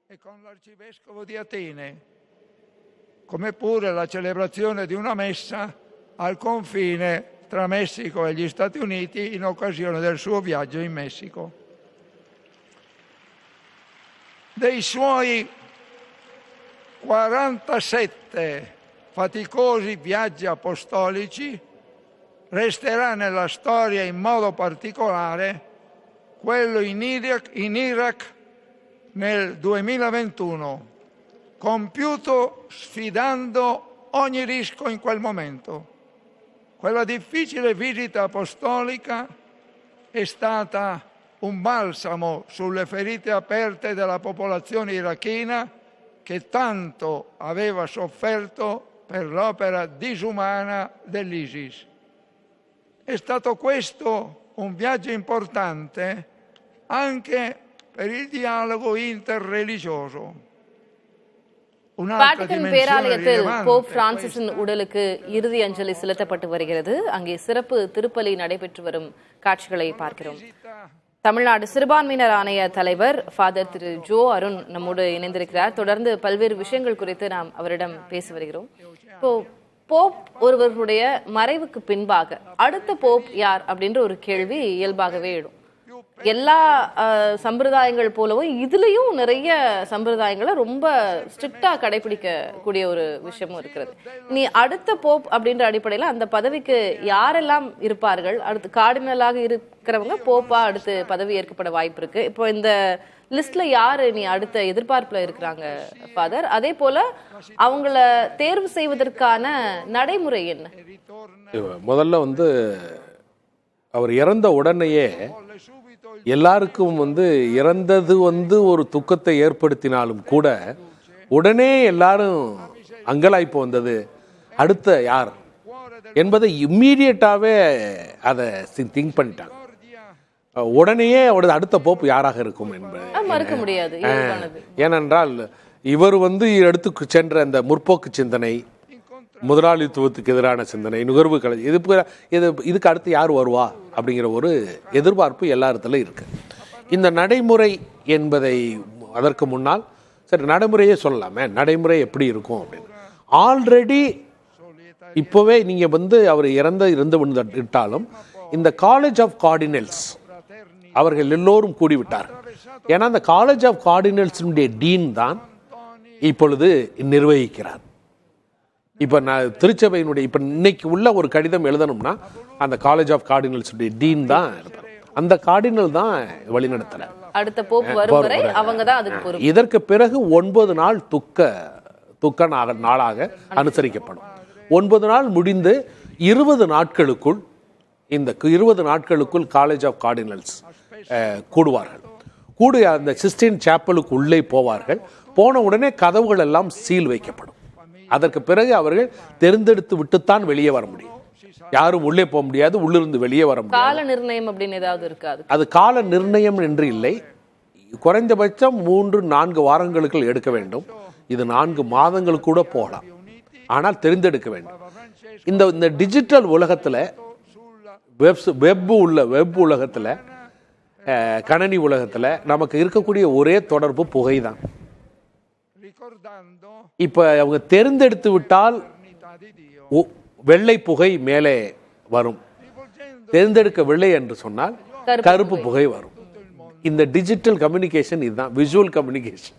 e con l'arcivescovo di Atene, come pure la celebrazione di una messa al confine tra Messico e gli Stati Uniti in occasione del suo viaggio in Messico. Dei suoi 47 faticosi viaggi apostolici resterà nella storia in modo particolare quello in Iraq nel 2021, compiuto sfidando ogni rischio in quel momento. Quella difficile visita apostolica è stata un balsamo sulle ferite aperte della popolazione irachena che tanto aveva sofferto per l'opera disumana dell'ISIS. È stato questo un viaggio importante anche per il dialogo interreligioso. Vatican பேராலயத்தில் Pope பிரான்சிஸின் உடலுக்கு இறுதி அஞ்சலி செலுத்தப்பட்டு வருகிறது. அங்கே சிறப்பு திருப்பலி நடைபெற்று வரும் காட்சிகளை பார்க்கிறோம். தமிழ்நாடு சிறுபான்மையினர் ஆணைய தலைவர் ஃபாதர் திரு ஜோ அருண் நம்மோடு இணைந்திருக்கிறார். தொடர்ந்து பல்வேறு விஷயங்கள் குறித்து நாம் அவரிடம் பேசி வருகிறோம். இப்போ போப் ஒருவருடைய மறைவுக்கு பின்பாக அடுத்த போப் யார் அப்படின்ற ஒரு கேள்வி இயல்பாகவே எழும். எல்லா சம்பிரதாயங்கள் போலவும் இதுலயும் நிறைய சம்பிரதாயங்களை ரொம்ப ஸ்ட்ரிக்டா கடைபிடிக்கக்கூடிய ஒரு விஷயமும் இருக்கிறது. நீ அடுத்த போப் அப்படின்ற அடிப்படையில அந்த பதவிக்கு யாரெல்லாம் இருப்பார்கள்? அடுத்து கார்டினலாக இருக்கிறவங்க போப்பா அடுத்து பதவி ஏற்கப்பட வாய்ப்பு இருக்கு. இப்போ இந்த லிஸ்ட்ல யாரு நீ அடுத்த எதிர்பார்ப்புல இருக்கிறாங்க ஃபாதர்? அதே போல அவங்கள தேர்வு செய்வதற்கான நடைமுறை என்ன? முதல்ல அவர் இறந்த உடனேயே எல்லாருக்கும் இறந்தது ஒரு துக்கத்தை ஏற்படுத்தினாலும் கூட உடனே எல்லாரும் அங்கலாய்ப்பு வந்தது. அடுத்த யார் என்பதை இம்மீடியட்டாவே அதை திங்க் பண்ணிட்டாங்க. உடனேயே அவரது அடுத்த போப்பு யாராக இருக்கும் என்பது மறுக்க முடியாது. ஏனென்றால் இவர் எடுத்து சென்ற அந்த முற்போக்கு சிந்தனை, முதலாளித்துவத்துக்கு எதிரான சிந்தனை, நுகர்வு கலை, இதுக்கு அடுத்து யார் வருவா அப்படிங்கிற ஒரு எதிர்பார்ப்பு எல்லா இடத்துல இருக்கு. இந்த நடைமுறை என்பதை அதற்கு முன்னால் சரி நடைமுறையே சொல்லலாமே, நடைமுறை எப்படி இருக்கும் அப்படின்னு. ஆல்ரெடி இப்போவே நீங்கள் அவர் இருந்து விட்டாலும் இந்த காலேஜ் ஆஃப் கார்டினல்ஸ் அவர்கள் எல்லோரும் கூடிவிட்டார். ஏன்னா அந்த காலேஜ் ஆஃப் கார்டினல்ஸினுடைய டீன் தான் இப்பொழுது நிர்வகிக்கிறார். இப்போ நான் திருச்சபையினுடைய இப்போ இன்னைக்கு உள்ள ஒரு கடிதம் எழுதணும்னா அந்த காலேஜ் ஆஃப் கார்டினல்ஸுடைய டீன் தான் இருப்பார். அந்த கார்டினல் தான் வழிநடத்துறார். அடுத்த போப் வரும் வரை அவங்க தான் அதுக்கு பொறுப்பு. இதற்கு பிறகு 9 நாள் துக்க நாளாக அனுசரிக்கப்படும். 9 நாள் முடிந்து 20 நாட்களுக்குள் இந்த 20 நாட்களுக்குள் காலேஜ் ஆஃப் கார்டினல்ஸ் கூடுவார்கள். அந்த சிஸ்டின் சாப்பலுக்கு உள்ளே போவார்கள். போன உடனே கதவுகள் எல்லாம் சீல் வைக்கப்படும். அதற்கு பிறகு அவர்கள் தேர்ந்தெடுத்து விட்டுத்தான் வெளியே வர முடியும். யாரும் உள்ளே போக முடியாது, உள்ளிருந்து வெளியே வர முடியாது. கால நிர்ணயம் அப்படின்னு ஏதாவது இருக்காது? அது கால நிர்ணயம் என்று இல்லை. குறைந்தபட்சம் 3-4 வாரங்களுக்கு எடுக்க வேண்டும். இது 4 மாதங்கள் கூட போகலாம். ஆனால் தெரிந்தெடுக்க வேண்டும். இந்த டிஜிட்டல் உலகத்தில் வெப் உலகத்தில் கணனி உலகத்தில் நமக்கு இருக்கக்கூடிய ஒரே தொடர்பு புகை தான். இப்ப அவங்க தேர்ந்தெடுத்து விட்டால் வெள்ளை புகை மேலே வரும், தேர்ந்தெடுக்கவில்லை என்று சொன்னால் கருப்பு புகை வரும். இந்த டிஜிட்டல் கம்யூனிகேஷன் இதுதான், விசுவல் கம்யூனிகேஷன்.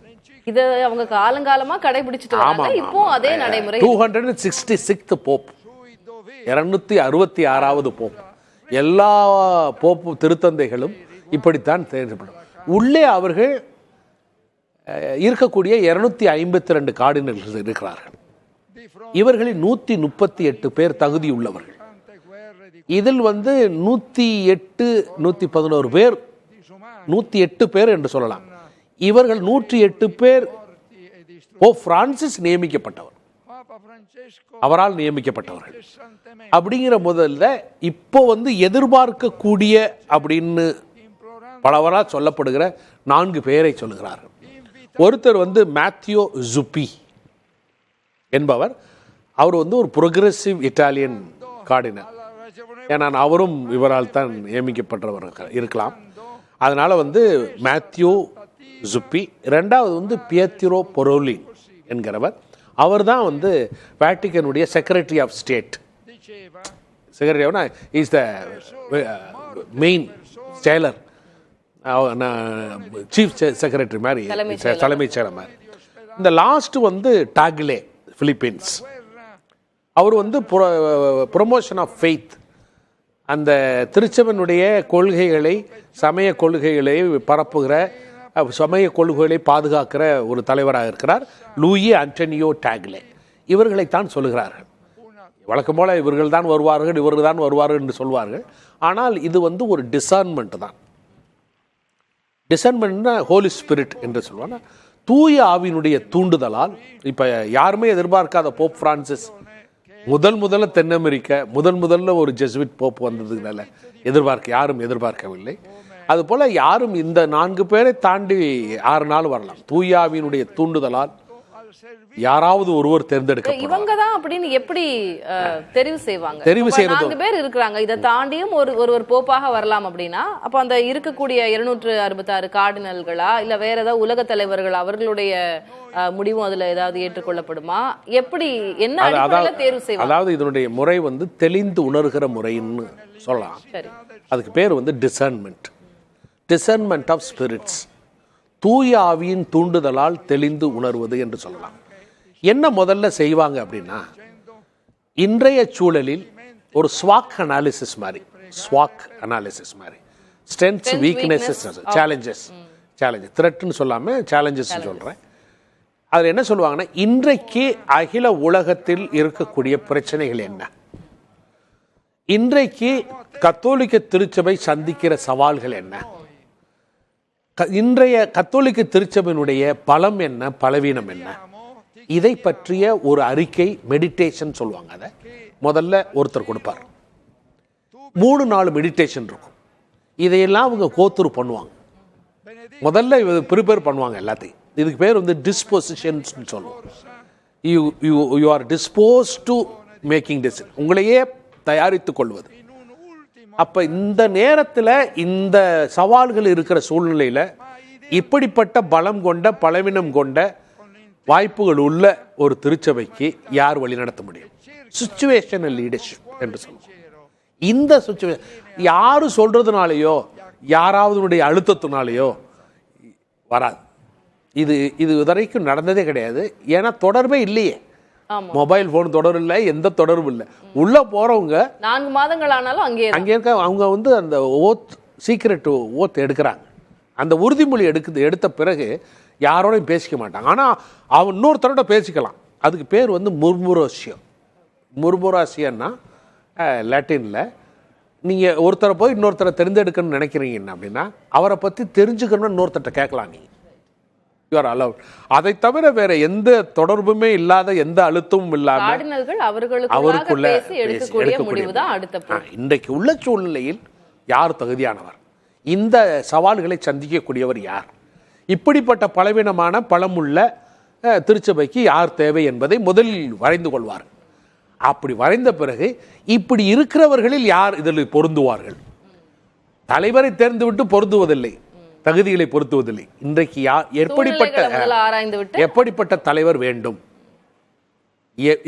இது அவங்க காலங்காலமா கடைபிடிச்சிட்டு வராங்க. இப்போ அதே நடைமுறை. 266th போப், 266வது போப். எல்லா போப்பு திருத்தந்தைகளும் இப்படித்தான் தேர்ந்தெடுக்கப்படும். உள்ளே அவர்கள் இருக்கக்கூடிய 252 கார்டினல்கள் இருக்கிறார்கள். இவர்களில் 138 பேர் தகுதி உள்ளவர்கள். இதில் 108-111 பேர், 108 பேர் என்று சொல்லலாம். இவர்கள் 108 பேர் போப் பிரான்சிஸ் நியமிக்கப்பட்டவர், அவரால் நியமிக்கப்பட்டவர்கள். அப்படிங்கிற முதல்ல இப்போ எதிர்பார்க்கக்கூடிய அப்படின்னு பலவரா சொல்லப்படுகிற 4 பேரை சொல்லுகிறார்கள். ஒருத்தர் மேத்யூ ஜுப்பி என்பவர். அவர் ஒரு புரோகிரசிவ் இட்டாலியன் கார்டினல். ஏன்னா அவரும் இவரால் தான் நியமிக்கப்பட்டவர் இருக்கலாம். அதனால மேத்யூ ஜுப்பி. ரெண்டாவது வந்து பியத்திரோ பொரோலின் என்கிறவர். அவர் தான் வந்து வேட்டிக்கனுடைய secretary of state. Secretary is the main செயலர், சீஃப் செக்ரட்டரி மாதிரி, தலைமைச் செயலர் மாதிரி. இந்த லாஸ்ட் வந்து டாக்லே, பிலிப்பீன்ஸ். அவர் வந்து ப்ரொமோஷன் ஆஃப் ஃபெய்த், அந்த திருச்சபையினுடைய கொள்கைகளை, சமய கொள்கைகளை பரப்புகிற, சமய கொள்கைகளை பாதுகாக்கிற ஒரு தலைவராக இருக்கிறார் லூயி ஆண்டனியோ டாக்லே. இவர்களைத்தான் சொல்லுகிறார்கள். வழக்கம் போல இவர்கள் தான் வருவார்கள் என்று சொல்வார்கள். ஆனால் இது வந்து ஒரு டிசர்ன்மெண்ட் தான். டிசர்ன்மெண்ட்னா ஹோலி ஸ்பிரிட் என்று சொல்லுவாங்க. தூய ஆவியினுடைய தூண்டுதலால், இப்போ யாருமே எதிர்பார்க்காத போப் பிரான்சிஸ் முதல்ல தென் அமெரிக்க முதல்ல ஒரு ஜெசுவிட் போப் வந்ததுனால யாரும் எதிர்பார்க்கவில்லை. அதுபோல யாரும் இந்த 4 பேரை தாண்டி 6 நாள் வரலாம். தூயாவினுடைய தூண்டுதலால் யாராவது ஒருவர் தேர்ந்தெடுக்க இவங்க தான் அப்படின்னு எப்படி தெரிவு செய்வாங்க? தெரிவு செய்யறது 4 பேர் இருக்கிறாங்க. இதை தாண்டியும் ஒருவர் போப்பாக வரலாம் அப்படின்னா, அப்ப அந்த இருக்கக்கூடிய 266 கார்டினல்களா இல்ல வேற ஏதாவது உலக தலைவர்கள் அவர்களுடைய முடிவும் அதுல ஏதாவது ஏற்றுக்கொள்ளப்படுமா? எப்படி என்ன அடிப்படையில தேர்வு செய்வாங்க? அதாவது இதனுடைய முறை வந்து தெளிந்து உணர்கிற முறைன்னு சொல்லலாம். அதுக்கு பேர் வந்து டிசர்ன்மெண்ட் ஆஃப் ஸ்பிரிட்ஸ். தூய ஆவியின் தூண்டுதலால் தெளிந்து உணர்வது என்று சொல்லலாம். என்ன முதல்ல செய்வாங்க அப்படின்னா, இன்றைய சூழலில் ஒரு ஸ்வாக் அனாலிசிஸ் மாதிரி, ஸ்ட்ரென்த்ஸ், வீக்னஸஸ், சேலஞ்சஸ், த்ரெட்னு சொல்லாமல் சேலஞ்சஸ் சொல்கிறேன். அதில் என்ன சொல்லுவாங்கன்னா, இன்றைக்கு அகில உலகத்தில் இருக்கக்கூடிய பிரச்சனைகள் என்ன, இன்றைக்கு கத்தோலிக்க திருச்சபை சந்திக்கிற சவால்கள் என்ன, இன்றைய கத்தோலிக்க திருச்சபையினுடைய பலம் என்ன, பலவீனம் என்ன, இதை பற்றிய ஒரு அறிக்கை, மெடிடேஷன் சொல்லுவாங்க. அதை முதல்ல ஒருத்தர் கொடுப்பார். 3-4 மெடிடேஷன் இருக்கும். இதையெல்லாம் அவங்க கோத்துரு பண்ணுவாங்க. முதல்ல ப்ரிப்பேர் பண்ணுவாங்க எல்லாத்தையும். இதுக்கு பேர் வந்து டிஸ்போசிஷன்ஸ் சொல்லுவோம். You are dispose to making decision, உங்களையே தயாரித்துக் கொள்வது. அப்ப இந்த நேரத்தில், இந்த சவால்கள் இருக்கிற சூழ்நிலையில் இப்படிப்பட்ட பலம் கொண்ட, பலவீனம் கொண்ட, வாய்ப்புகள் உள்ள ஒரு திருச்சபைக்கு யார் வழி நடத்த முடியும்? சிச்சுவேஷனல் லீடர்ஷிப் என்று சொல்லுவோம். இந்த சிச்சுவேஷன் யாரு சொல்றதுனாலேயோ யாராவது அழுத்தத்தினாலேயோ வராது. இது வரைக்கும் நடந்ததே கிடையாது. ஏன்னா தொடர்பே இல்லையே. மொபைல் போன் தொடர்பு இல்லை, எந்த தொடர்பும் இல்லை. உள்ள போறவங்க 4 மாதங்கள் ஆனாலும் அங்கே இருக்க, அவங்க வந்து அந்த சீக்ரெட் ஓத் எடுக்கிறாங்க. அந்த உறுதிமொழி எடுத்த பிறகு யாரோடையும் பேசிக்க மாட்டாங்க. ஆனால் அவன் இன்னொருத்தரோட பேசிக்கலாம். அதுக்கு பேர் வந்து முர்முராசியன்னா லாட்டினில். நீங்கள் ஒருத்தரை போய் இன்னொருத்தரை தெரிந்தெடுக்கணும்னு நினைக்கிறீங்கன்னா அப்படின்னா, அவரை பற்றி தெரிஞ்சுக்கணும்னு இன்னொருத்தர்கிட்ட கேட்கலாம். நீங்கள் யூ ஆர் அலவுட். அதை தவிர வேற எந்த தொடர்புமே இல்லாத, எந்த அழுத்தமும் இல்லாமல் அவருக்குள்ள இன்றைக்கு உள்ள சூழ்நிலையில் யார் தகுதியானவர், இந்த சவால்களை சந்திக்கக்கூடியவர் யார், இப்படிப்பட்ட பலவீனமான பலமுள்ள திருச்சபைக்கு யார் தேவை என்பதை முதலில் வரைந்து கொள்வார். அப்படி வரைந்த பிறகு இப்படி இருக்கிறவர்களில் யார் இதில் பொருந்துவார்கள்? தலைவரை தேர்ந்துவிட்டு பொருந்துவதில்லை, தகுதிகளை பொருத்துவதில்லை. இன்றைக்கு எப்படிப்பட்ட தலைவர் வேண்டும்,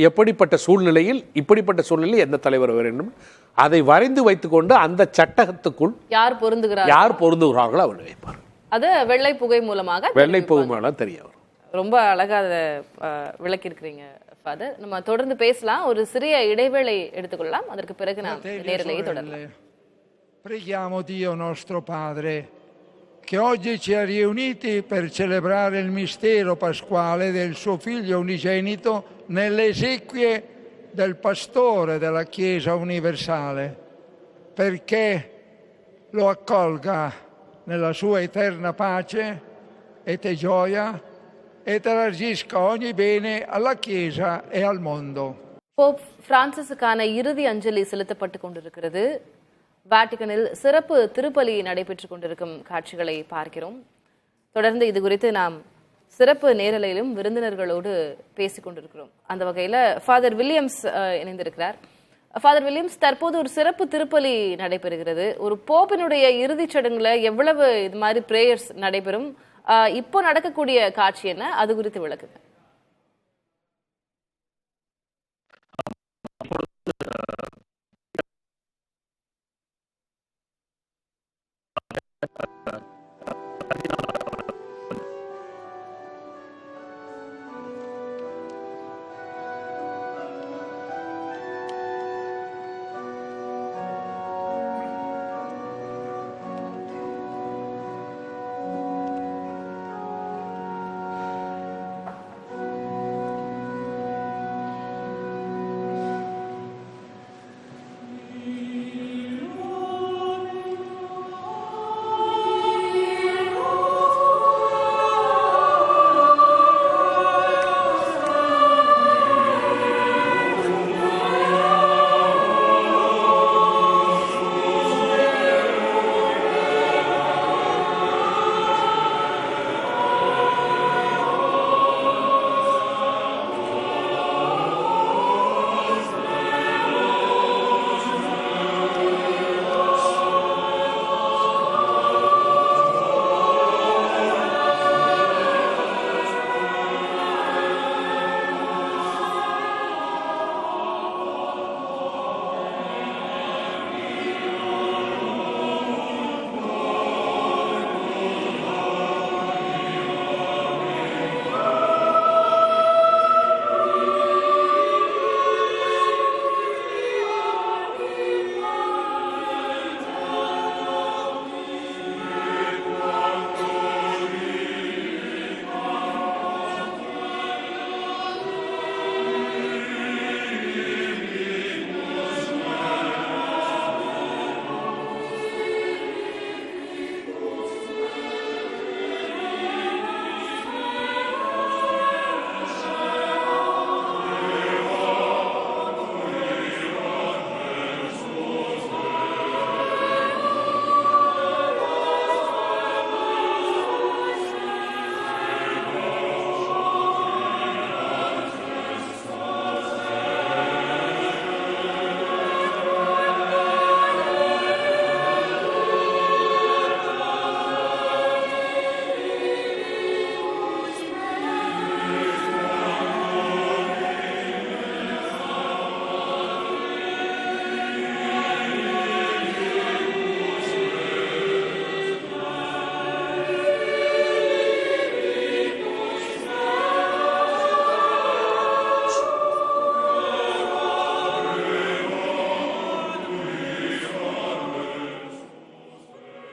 எப்படிப்பட்ட சூழ்நிலையில், இப்படிப்பட்ட சூழ்நிலையில் எந்த தலைவர் வேண்டும், அதை வரைந்து வைத்துக்கொண்டு அந்த சட்டகத்துக்குள் யார் பொருந்துகிறார்களோ அவர் வைப்பார். அது வெள்ளை புகை மூலமாக தெரிய வரும். ரொம்ப அழகா அதை விளக்கி இருக்கிறீங்க ஃபாதர். நம்ம தொடர்ந்து பேசலாம். ஒரு சிறிய இடைவேளை எடுத்துக்கொள்ளலாம். அதற்கு பிறகு நாம் நேரலையை தொடரலாம். Preghiamo Dio nostro Padre che oggi ci ha riuniti per celebrare il mistero pasquale del suo Figlio unigenito nelle esequie del pastore della Chiesa universale, perché lo accolga nella sua eterna pace e gioia e trasmisca ogni bene alla Chiesa e al mondo. போப் பிரான்சிஸுக்கான இறுதி அஞ்சலி செலுத்தப்பட்டு கொண்டிருக்கிறது. வாட்டிகனில் சிறப்பு திருப்பலி நடைபெற்றுக் கொண்டிருக்கும் காட்சிகளை பார்க்கிறோம். தொடர்ந்து இது குறித்து நாம் சிறப்பு நேரலையிலும் விருந்தினர்களோடு பேசிக் கொண்டிருக்கிறோம். அந்த வகையில் ஃபாதர் வில்லியம்ஸ் இணைந்திருக்கிறார். ஃபாதர் வில்லியம்ஸ், தற்போது ஒரு சிறப்பு திருப்பலி நடைபெறுகிறது. ஒரு போப்பினுடைய இறுதிச் சடங்குல எவ்வளவு இது மாதிரி பிரேயர்ஸ் நடைபெறும்? இப்போ நடக்கக்கூடிய காட்சி என்ன, அது குறித்து விளக்குங்க.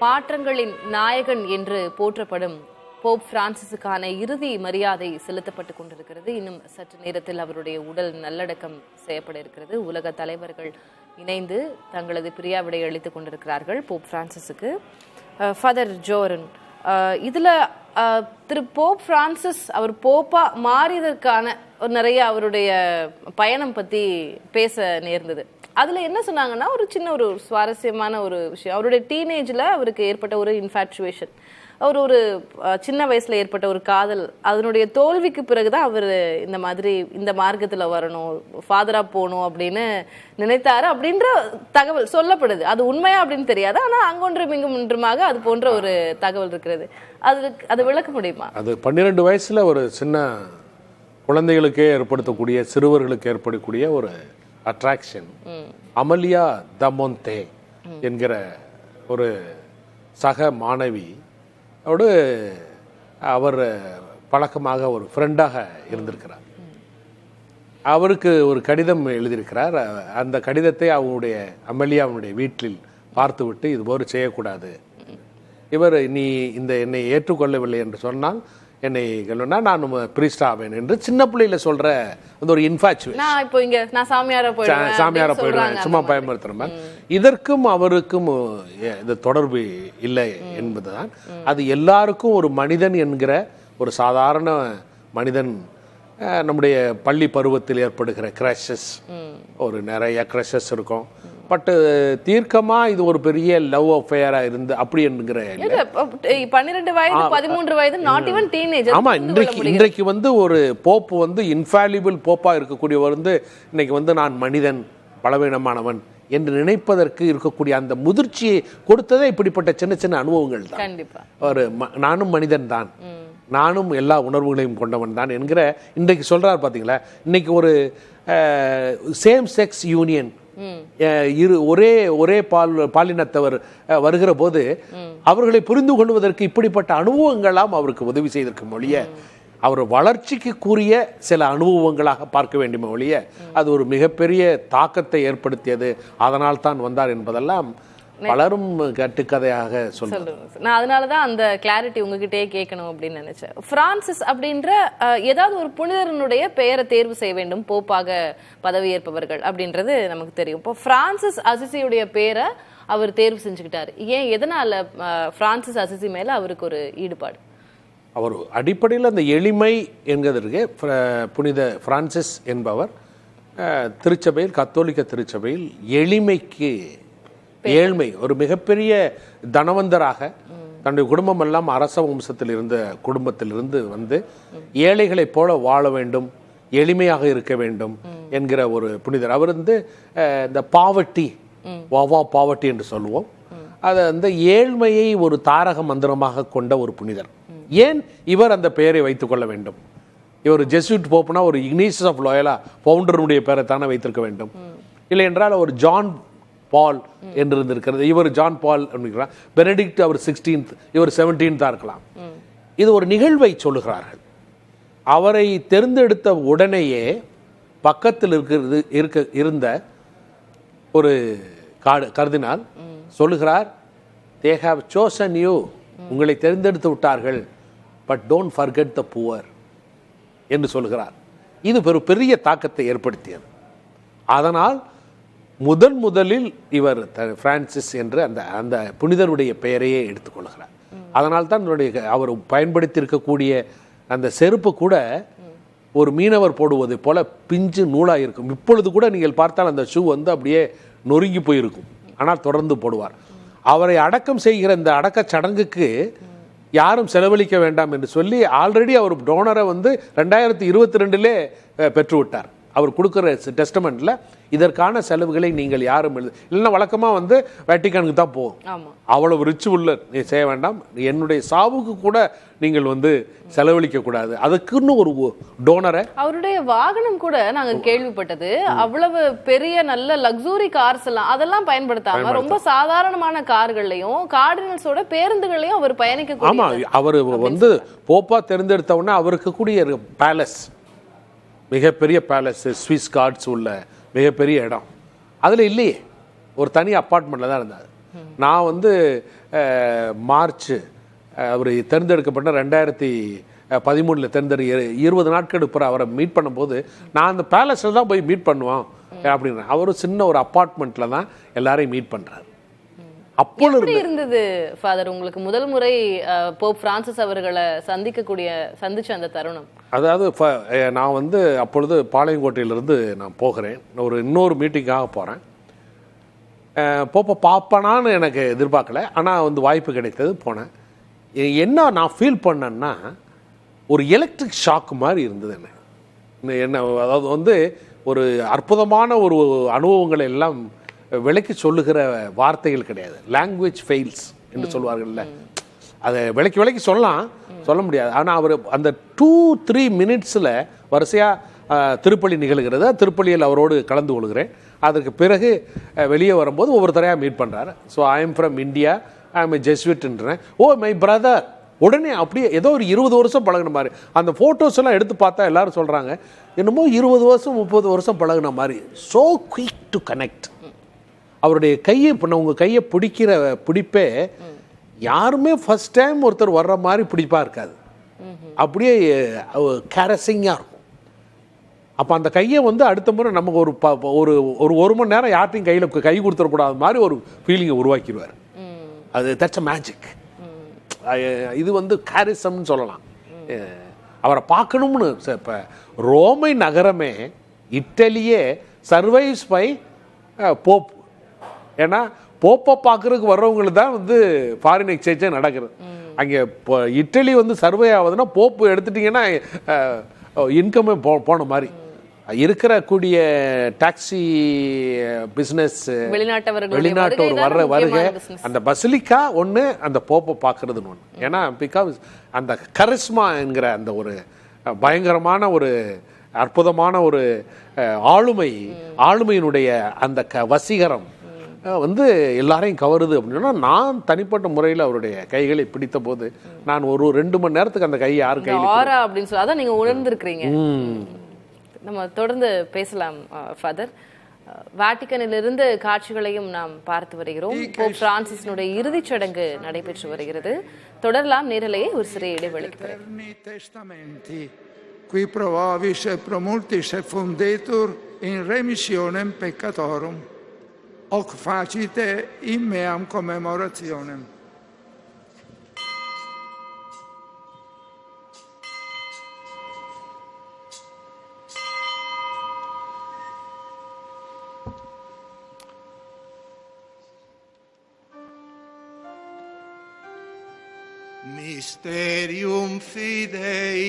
மாற்றங்களின் நாயகன் என்று போற்றப்படும் போப் பிரான்சிஸுக்கான இறுதி மரியாதை செலுத்தப்பட்டுக் கொண்டிருக்கிறது. இன்னும் சற்று நேரத்தில் அவருடைய உடல் நல்லடக்கம் செய்யப்பட இருக்கிறது. உலக தலைவர்கள் இணைந்து தங்களது பிரியாவிடை அளித்துக் கொண்டிருக்கிறார்கள் போப் பிரான்சிஸுக்கு. ஃபாதர் ஜோரன், இதுல திரு போப் பிரான்சிஸ் அவர் போப்பா மாறியதற்கான நிறைய அவருடைய பயணம் பத்தி பேச நேர்ந்தது. அதுல என்ன சொன்னாங்கன்னா, ஒரு சின்ன ஒரு சுவாரஸ்யமான ஒரு விஷயம், அவருடைய டீனேஜ்ல அவருக்கு ஏற்பட்ட ஒரு இன்ஃபாக்சுவேஷன், அவர் ஒரு சின்ன வயசுல ஏற்பட்ட ஒரு காதல், அதனுடைய தோல்விக்கு பிறகுதான் அவர் இந்த மாதிரி இந்த மார்க்கத்துல வரணும், ஃபாதரா போகணும் அப்படின்னு நினைத்தாரு அப்படின்ற தகவல் சொல்லப்படுது. அது உண்மையா அப்படின்னு தெரியாது, ஆனா அங்கொன்றும் இங்கும் ஒன்றுமாக அது போன்ற ஒரு தகவல் இருக்கிறது. அது விளக்க முடியுமா? அது 12 வயசுல ஒரு சின்ன குழந்தைகளுக்கே ஏற்படுத்தக்கூடிய, சிறுவர்களுக்கு ஏற்படக்கூடிய ஒரு அட்ராக்ஷன். அமலியா தமோந்தே என்கிற ஒரு சக மாணவி அவர் பழக்கமாக ஒரு ஃப்ரெண்டாக இருந்திருக்கிறார். அவருக்கு ஒரு கடிதம் எழுதியிருக்கிறார். அந்த கடிதத்தை அமலியாவுடைய வீட்டில் பார்த்துவிட்டு இதுபோல் செய்யக்கூடாது, இவர் நீ என்னை ஏற்றுக்கொள்ளவில்லை என்று சொன்னால் என்னை நான் பிரீஸ்ட் ஆவேன் என்று சின்ன பிள்ளையில சொல்ற அந்த ஒரு இன்ஃபாக்சுவேஷன், சாமியார போயிடுவேன் சும்மா பயமுறுத்துற. இதற்கும் அவருக்கும் இது தொடர்பு இல்லை என்பதுதான். அது எல்லாருக்கும் ஒரு மனிதன் என்கிற ஒரு சாதாரண மனிதன், நம்முடைய பள்ளி பருவத்தில் ஏற்படுகிற கிரஷஸ், ஒரு நிறைய கிரஷஸ் இருக்கும். பட் தீர்க்கமா இது ஒரு பெரிய லவ் அஃபேரா இருந்து அப்படி என்கிற 12 வயது 13 வயது நாட் ஈவன் டீனேஜர். ஆமா, இன்றைக்கு ஒரு போப் இன்ஃபாலிபிள் போப்பா இருக்கக்கூடியவர் இன்னைக்கு நான் மனிதன், பலவீனமானவன் என்று நினைப்பதற்கு இருக்கக்கூடிய அந்த முதிர்ச்சியை கொடுத்ததே இப்படிப்பட்ட சின்ன சின்ன அனுபவங்கள் தான். கண்டிப்பா ஒரு நானும் மனிதன் தான், நானும் எல்லா உணர்வுகளையும் கொண்டவன் தான் என்கிற இன்றைக்கு சொல்றார் பார்த்தீங்களா. இன்னைக்கு ஒரு சேம் செக்ஸ் யூனியன், ஒரே பாலினத்தவர் வருகிற போது அவர்களை புரிந்து கொள்வதற்கு இப்படிப்பட்ட அனுபவங்களாம் அவருக்கு உதவி செய்திருக்கும் ஒழிய அவர் வளர்ச்சிக்கு கூறிய சில அனுபவங்களாக பார்க்க வேண்டுமே ஒழிய அது ஒரு மிகப்பெரிய தாக்கத்தை ஏற்படுத்தியது, அதனால் தான் வந்தார் என்பதெல்லாம் பலரும் கட்டுக்கதையாக சொல்றாங்க. நான் அதனாலதான் அந்த கிளாரிட்டி உங்ககிட்டயே கேட்கணும் அப்படின்னு நினைச்சேன். பிரான்சிஸ் அப்படின்ற ஏதாவது ஒரு புனிதரனுடைய பெயரை தேர்வு செய்ய வேண்டும் போப்பாக பதவியேற்பவர்கள் அப்படின்றது நமக்கு தெரியும். இப்போ பிரான்சிஸ் அசிசியுடைய பேரை அவர் தேர்வு செஞ்சுக்கிட்டாரு. ஏன், எதனால பிரான்சிஸ் அசிசி மேல அவருக்கு ஒரு ஈடுபாடு? அவர் அடிப்படையில் அந்த எளிமை என்கிறதற்கு புனித பிரான்சிஸ் என்பவர் திருச்சபையில், கத்தோலிக்க திருச்சபையில் எளிமைக்கு, ஏழ்மை, ஒரு மிகப்பெரிய தனவந்தராக தன்னுடைய குடும்பம் எல்லாம் அரச வம்சத்தில் இருந்த குடும்பத்திலிருந்து வந்து ஏழைகளைப் போல வாழ வேண்டும், எளிமையாக இருக்க வேண்டும் என்கிற ஒரு புனிதர். அவர் வந்து இந்த பாவர்ட்டி, பாவர்ட்டி என்று சொல்லுவோம், அதை அந்த ஏழ்மையை ஒரு தாரக மந்திரமாக கொண்ட ஒரு புனிதர். ஏன் இவர் அந்த பெயரை வைத்துக் கொள்ள வேண்டும்? இவர் ஜெசுட் போப்புனா ஒரு இக்னேசியஸ் ஆஃப் லோயலா ஃபவுண்டருடைய பெயரை தானே வைத்திருக்க வேண்டும். இல்லை என்றால் அவர் ஜான் பால் என்று இருந்திருக்கிறது, இவர் ஜான் பால் அப்படிங்கிறார். பெனடிக்ட் அவர் 16th, இவர் 17th இருக்கலாம். இது ஒரு நிகழ்வை சொல்லுகிறார்கள். அவரை தேர்ந்தெடுத்த உடனேயே பக்கத்தில் இருந்த ஒரு கர்தினால் சொல்லுகிறார், they have chosen you, உங்களை தேர்ந்தெடுத்து விட்டார்கள், but don't forget the poor என்று சொல்கிறார். இது பெரிய தாக்கத்தை ஏற்படுத்தியது. அதனால் முதலில் இவர் பிரான்சிஸ் என்று அந்த புனிதருடைய பெயரையே எடுத்துக்கொள்கிறார். அதனால் தான் அவர் பயன்படுத்தி இருக்கக்கூடிய அந்த செருப்பு கூட ஒரு மீனவர் போடுவதை போல பிஞ்சு நூலாக இருக்கும். இப்பொழுது கூட நீங்கள் பார்த்தால் அந்த ஷூ வந்து அப்படியே நொறுங்கி போயிருக்கும், ஆனால் தொடர்ந்து போடுவார். அவரை அடக்கம் செய்கிற இந்த அடக்க சடங்குக்கு யாரும் செலவழிக்க வேண்டாம் என்று சொல்லி ஆல்ரெடி அவர் டோனரை வந்து 2022 பெற்றுவிட்டார். அவர் கொடுக்குற டெஸ்டமெண்ட்ல இதற்கான செலவுகளை நீங்கள் யாரும் இல்லைன்னா வழக்கமாக வந்து வேட்டிக்கானுக்கு தான் போகும். அவ்வளவு ரிச்சு உள்ள நீ செய்ய வேண்டாம், என்னுடைய சாவுக்கு கூட நீங்கள் வந்து செலவழிக்க கூடாது, அதுக்குன்னு ஒரு டோனரை. அவருடைய வாகனம் கூட நாங்க கேள்விப்பட்டது அவ்வளவு பெரிய நல்ல லக்ஸுரி கார்ஸ் எல்லாம் அதெல்லாம் பயன்படுத்தாம ரொம்ப சாதாரணமான கார்களையும் கார்டினல்ஸோட பேருந்துகளையும் அவர் பயணிக்க. ஆமா, அவர் வந்து போப்பா தேர்ந்தெடுத்தவொடனே அவருக்கு கூடிய பேலஸ், மிகப்பெரிய பேலஸ், ஸ்விஸ் கார்ட்ஸ் உள்ள மிகப்பெரிய இடம், அதில் இல்லையே, ஒரு தனி அப்பார்ட்மெண்ட்டில் தான் இருந்தார். நான் வந்து மார்ச் அவர் தேர்ந்தெடுக்கப்பட்ட 2013 தேர்ந்தெடுக்க 20 நாட்களுக்கு பிறகு அவரை மீட் பண்ணும்போது நான் அந்த பேலஸில் தான் போய் மீட் பண்ணுவோம் அப்படின்னா, அவர் சின்ன ஒரு அப்பார்ட்மெண்ட்டில் தான் எல்லாரையும் மீட் பண்ணுறாரு. அப்பொழுது இருந்தது ஃபாதர் உங்களுக்கு முதல் முறை போப் பிரான்சிஸ் அவர்களை சந்திச்ச அந்த தருணம்? அதாவது நான் வந்து அப்பொழுது பாளையங்கோட்டையிலிருந்து நான் போகிறேன், ஒரு இன்னொரு மீட்டிங்காக போகிறேன். போப்ப பார்ப்பனான்னு எனக்கு எதிர்பார்க்கல, ஆனால் வந்து வாய்ப்பு கிடைத்தது, போனேன். என்ன நான் ஃபீல் பண்ணேன்னா ஒரு எலக்ட்ரிக் ஷாக் மாதிரி இருந்தது என்ன. அதாவது வந்து ஒரு அற்புதமான ஒரு அனுபவங்களை எல்லாம் விளக்கி சொல்லுகிற வார்த்தைகள் கிடையாது. லாங்குவேஜ் ஃபெயில்ஸ் என்று சொல்வார்கள்ல, அதை விளக்கி சொல்ல முடியாது. ஆனால் அவர் அந்த 2-3 மினிட்ஸில் வரிசையாக திருப்பலி நிகழ்கிறது. திருப்பலியில் அவரோடு கலந்து கொள்கிறேன். அதற்கு பிறகு வெளியே வரும்போது ஒவ்வொருத்தரையாக மீட் பண்ணுறாரு. So I am from India, I am ஜெஸ்விட்ன்றேன். ஓ மை பிரதர், உடனே அப்படியே ஏதோ ஒரு 20 வருஷம் பழகின மாதிரி. அந்த ஃபோட்டோஸ் எல்லாம் எடுத்து பார்த்தா எல்லாரும் சொல்கிறாங்க என்னமோ 20 வருஷம் 30 வருஷம் பழகின மாதிரி. So quick to connect. அவருடைய கையை, இப்போ நான் உங்கள் கையை பிடிக்கிற பிடிப்பே யாருமே ஃபர்ஸ்ட் டைம் ஒருத்தர் வர்ற மாதிரி பிடிப்பாக இருக்காது, அப்படியே கேரசிங்காக இருக்கும். அப்போ அந்த கையை வந்து அடுத்த முறை நமக்கு ஒரு மணி நேரம் யார்ட்டையும் கையில் கை கொடுத்துடக்கூடாத மாதிரி ஒரு ஃபீலிங்கை உருவாக்கிடுவார். அது தட்ஸ் அ மேஜிக். இது வந்து கேரிசம்னு சொல்லலாம். அவரை பார்க்கணும்னு இப்போ ரோமை நகரமே, இட்டலியே சர்வைவ்ஸ் பை போப். ஏன்னா போப்பை பார்க்குறதுக்கு வர்றவங்களுக்கு தான் வந்து ஃபாரின் எக்ஸ்சேஞ்சே நடக்குது. அங்கே இப்போ இட்டலி வந்து சர்வே ஆகுதுன்னா போப்பு எடுத்துட்டிங்கன்னா இன்கமே போன மாதிரி. இருக்கிற கூடிய டாக்ஸி பிஸ்னஸ், வெளிநாட்டவர் வர்ற வருகை, அந்த பசிலிக்கா ஒன்று, அந்த போப்பை பார்க்கறதுன்னு ஒன்று. ஏன்னா பிகாஸ் அந்த கரிஸ்மா என்கிற அந்த ஒரு பயங்கரமான ஒரு அற்புதமான ஒரு ஆளுமையினுடைய அந்த வசீகரம் வந்து எல்லாரையும் கவருது அப்படின்னா, நான் தனிப்பட்ட முறையில் அவருடைய கைகளை பிடித்த போது நான் ஒரு 2 மணி நேரத்துக்கு அந்த கையை யார் கையில் அப்படின்னு சொல்லி அதான் நீங்க உணர்ந்திருக்கிறீங்க. நம்ம தொடர்ந்து பேசலாம் ஃபாதர். வாட்டிக்கனிலிருந்து காட்சிகளையும் நாம் பார்த்து வருகிறோம். போப் பிரான்சிஸினுடைய இறுதிச் சடங்கு நடைபெற்று வருகிறது. தொடரலாம் நேரலையே ஒரு சிறிய இடைவெளிக்கு பிறகு. Qui provavis et promultis et fundetur in remissionem peccatorum, hoc facite in meam commemorationem. Mysterium Fidei.